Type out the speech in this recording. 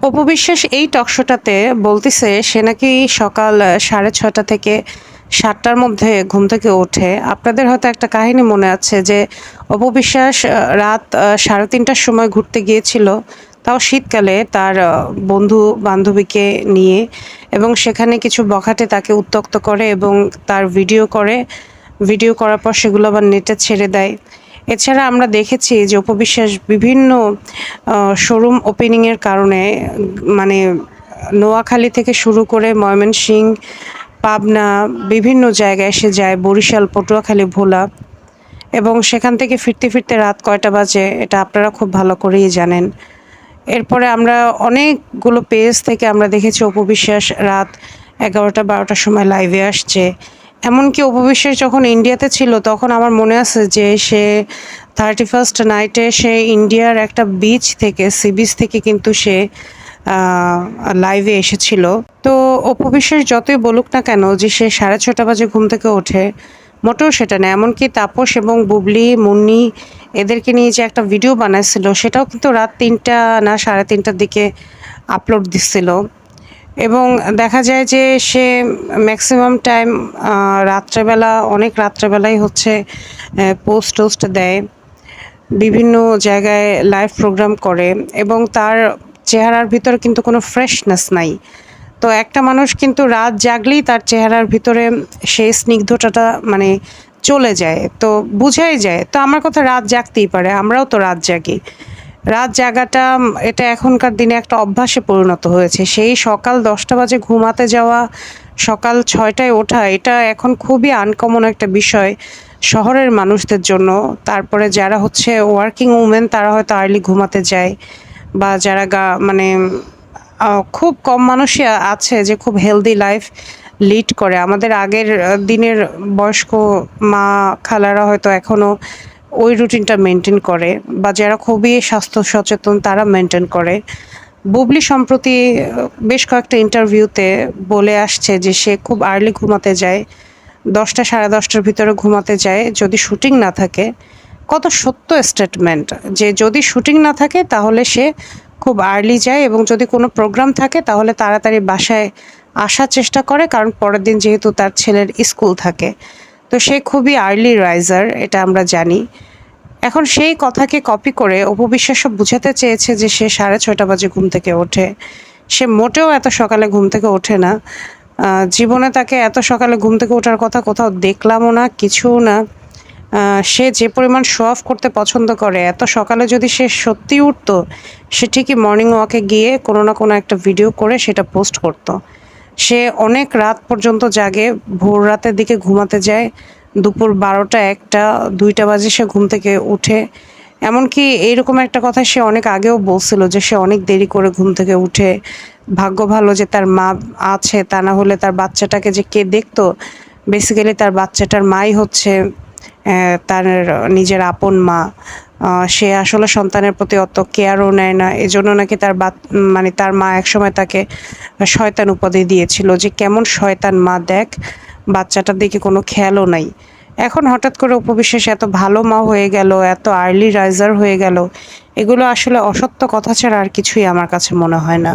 অপু বিশ্বাস এই টকশোটাতে বলতেছে সে নাকি সকাল 6:30 থেকে 7টার মধ্যে ঘুম থেকে ওঠে। আপনাদের হয়তো একটা কাহিনী মনে আছে যে অপু বিশ্বাস রাত 3:30টার সময় ঘুরতে গিয়েছিল। তাও শীতকালে তার বন্ধু-বান্ধবীকে নিয়ে এবং সেখানে কিছু বখাটে তাকে উত্ত্যক্ত করে এবং তার ভিডিও করে। ভিডিও করার পর সেগুলো আবার নেটে ছেড়ে দেয়। এছাড়া আমরা দেখেছি যে অপু বিশ্বাস বিভিন্ন শোরুম ওপেনিংয়ের কারণে মানে নোয়াখালী থেকে শুরু করে ময়মনসিংহ, পাবনা বিভিন্ন জায়গায় সে যায়, বরিশাল, পটুয়াখালী, ভোলা এবং সেখান থেকে ফিরতে, ফিরতে রাত কয়টা বাজে এটা আপনারা খুব ভালো করেই জানেন। এরপরে আমরা অনেকগুলো পেজ থেকে আমরা দেখেছি অপু বিশ্বাস রাত 11টা-12টার সময় লাইভে আসছে। এমনকি অপু বিশ্বাস যখন ইন্ডিয়াতে ছিল তখন আমার মনে আছে যে সে 31st নাইটে সে ইন্ডিয়ার একটা বিচ থেকে সি বিচ থেকে কিন্তু সে লাইভে এসেছিল। তো অপু বিশ্বাস যতই বলুক না কেন যে সে 6:30 বাজে ঘুম থেকে ওঠে, মোটেও সেটা না। এমনকি তাপস এবং বুবলি, মুন্নি এদেরকে নিয়ে যে একটা ভিডিও বানাইছিল সেটাও কিন্তু রাত 3টা না 3:30টার দিকে আপলোড দিচ্ছিল। এবং দেখা যায় যে সে ম্যাক্সিমাম টাইম রাত্রেবেলা অনেক রাত্রেবেলাই হচ্ছে পোস্ট দেয়, বিভিন্ন জায়গায় লাইভ প্রোগ্রাম করে এবং তার চেহারার ভিতরে কিন্তু কোনো ফ্রেশনেস নাই। তো একটা মানুষ কিন্তু রাত জাগলেই তার চেহারার ভিতরে সেই স্নিগ্ধতাটা মানে চলে যায়, তো বুঝাই যায়। তো আমার কথা রাত জাগতেই পারে, আমরাও তো রাত জাগি। রাত জাগাটা এটা এখনকার দিনে একটা অভ্যাসে পরিণত হয়েছে। সেই সকাল 10টা বাজে ঘুমাতে যাওয়া, সকাল 6টায় ওঠা এটা এখন খুবই আনকমন একটা বিষয় শহরের মানুষদের জন্য। তারপরে যারা হচ্ছে ওয়ার্কিং উমেন তারা হয়তো আর্লি ঘুমাতে যায় বা যারা মানে খুব কম মানুষই আছে যে খুব হেলদি লাইফ লিড করে। আমাদের আগের দিনের বয়স্ক মা খালারা হয়তো এখনও ওই রুটিনটা মেনটেন করে বা যারা খুবই স্বাস্থ্য সচেতন তারা মেনটেন করে। বুবলি সম্প্রতি বেশ কয়েকটা ইন্টারভিউতে বলে আসছে যে সে খুব আর্লি ঘুমাতে যায়, 10টা 10:30টার ভিতরে ঘুমাতে যায় যদি শুটিং না থাকে। কত সত্য স্টেটমেন্ট যে যদি শুটিং না থাকে তাহলে সে খুব আর্লি যায় এবং যদি কোনো প্রোগ্রাম থাকে তাহলে তাড়াতাড়ি বাসায় আসার চেষ্টা করে, কারণ পরের দিন যেহেতু তার ছেলের স্কুল থাকে। তো সে খুবই আর্লি রাইজার, এটা আমরা জানি। এখন সেই কথাকে কপি করে অপু বিশ্বাসও বুঝাতে চেয়েছে যে সে 6:30 বাজে ঘুম থেকে ওঠে। সে মোটেও এত সকালে ঘুম থেকে ওঠে না। জীবনে তাকে এত সকালে ঘুম থেকে ওঠার কথা কোথাও দেখলামও না, কিছুও না। সে যে পরিমাণ শো অফ করতে পছন্দ করে, এত সকালে যদি সে সত্যিই উঠতো, সে ঠিকই মর্নিং ওয়াকে গিয়ে কোনো না কোনো একটা ভিডিও করে সেটা পোস্ট করত। সে অনেক রাত পর্যন্ত জাগে, ভোর রাতের দিকে ঘুমাতে যায়, দুপুর 12টা, 1টা, 2টা বাজে সে ঘুম থেকে উঠে। এমনকি এইরকম একটা কথা সে অনেক আগেও বলছিল যে সে অনেক দেরি করে ঘুম থেকে উঠে। ভাগ্য ভালো যে তার মা আছে, তা না হলে তার বাচ্চাটাকে যে কে দেখতো, বেসিক্যালি তার বাচ্চাটার মাই হচ্ছে তার নিজের আপন মা। সে আসলে সন্তানের প্রতি অত কেয়ারও নেয় না। এজন্য নাকি মানে তার মা একসময় তাকে শয়তান উপাধি দিয়েছিল যে কেমন শয়তান মা দেখ, বাচ্চাটার দিকে কোনো খেয়ালও নাই। এখন হঠাৎ করে অপু বিশ্বাস এত ভালো মা হয়ে গেল, এত আর্লি রাইজার হয়ে গেল, এগুলো আসলে অসত্য কথা ছাড়া আর কিছুই আমার কাছে মনে হয় না।